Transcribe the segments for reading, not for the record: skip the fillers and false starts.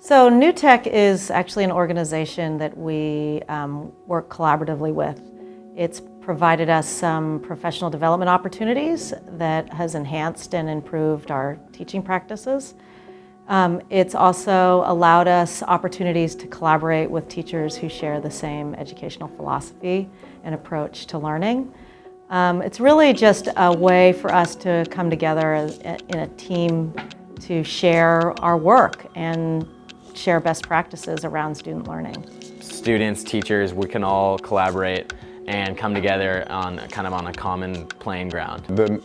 So New Tech is actually an organization that we work collaboratively with. It's provided us some professional development opportunities that has enhanced and improved our teaching practices. It's also allowed us opportunities to collaborate with teachers who share the same educational philosophy and approach to learning. It's really just a way for us to come together in a team to share our work and share best practices around student learning. Students, teachers, we can all collaborate and come together on a common playing ground. The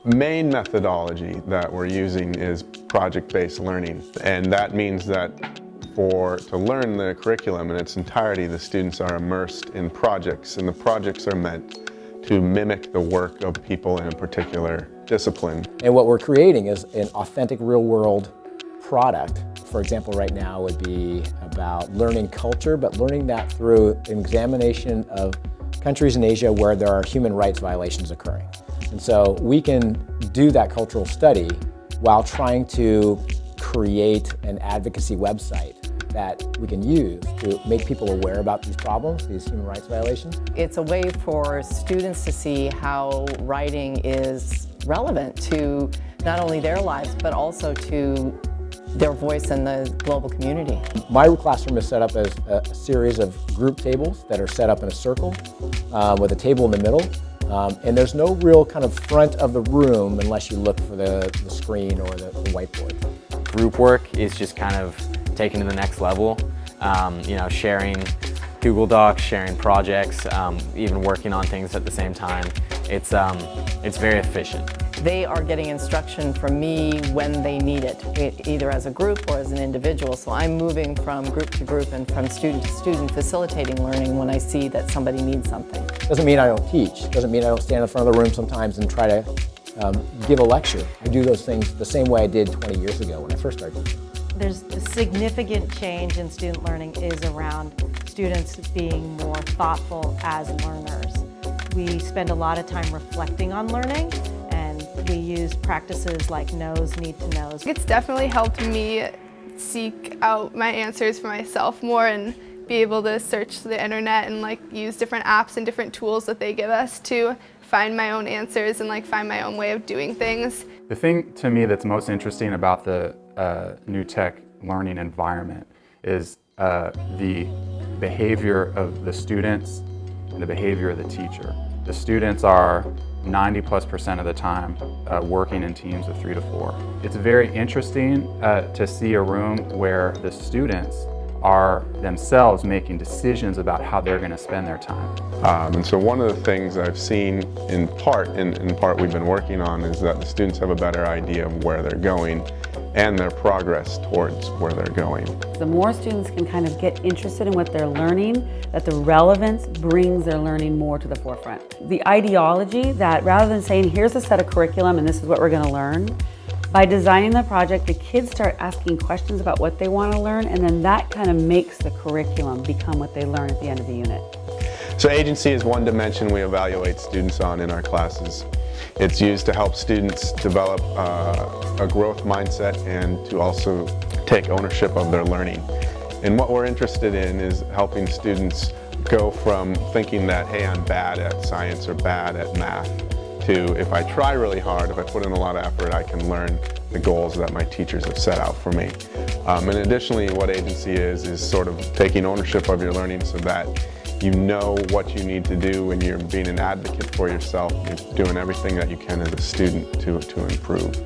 main methodology that we're using is project-based learning, and that means that to learn the curriculum in its entirety, the students are immersed in projects, and the projects are meant to mimic the work of people in a particular discipline. And what we're creating is an authentic real-world product. For example, right now would be about learning culture, but learning that through an examination of countries in Asia where there are human rights violations occurring. And so we can do that cultural study while trying to create an advocacy website that we can use to make people aware about these problems, these human rights violations. It's a way for students to see how writing is relevant to not only their lives, but also to their voice in the global community. My classroom is set up as a series of group tables that are set up in a circle with a table in the middle. And there's no real kind of front of the room unless you look for the screen or the whiteboard. Group work is just kind of taken to the next level. Sharing Google Docs, sharing projects, even working on things at the same time. It's very efficient. They are getting instruction from me when they need it, either as a group or as an individual. So I'm moving from group to group and from student to student, facilitating learning when I see that somebody needs something. Doesn't mean I don't teach. Doesn't mean I don't stand in front of the room sometimes and try to give a lecture. I do those things the same way I did 20 years ago when I first started teaching. There's a significant change in student learning is around students being more thoughtful as learners. We spend a lot of time reflecting on learning, and we use practices like knows, need to knows. It's definitely helped me seek out my answers for myself more and be able to search the internet and use different apps and different tools that they give us to find my own answers and find my own way of doing things. The thing to me that's most interesting about the New Tech learning environment is the behavior of the students and the behavior of the teacher. The students are 90+% of the time working in teams of 3 to 4. It's very interesting to see a room where the students are themselves making decisions about how they're going to spend their time. And so one of the things I've seen in part we've been working on is that the students have a better idea of where they're going and their progress towards where they're going. The more students can kind of get interested in what they're learning, that the relevance brings their learning more to the forefront. The ideology that rather than saying, here's a set of curriculum and this is what we're going to learn, by designing the project, the kids start asking questions about what they want to learn, and then that kind of makes the curriculum become what they learn at the end of the unit. So agency is one dimension we evaluate students on in our classes. It's used to help students develop a growth mindset and to also take ownership of their learning. And what we're interested in is helping students go from thinking that, hey, I'm bad at science or bad at math, to if I try really hard, if I put in a lot of effort, I can learn the goals that my teachers have set out for me. And additionally, what agency is sort of taking ownership of your learning so that you know what you need to do when you're being an advocate for yourself. You're doing everything that you can as a student to improve.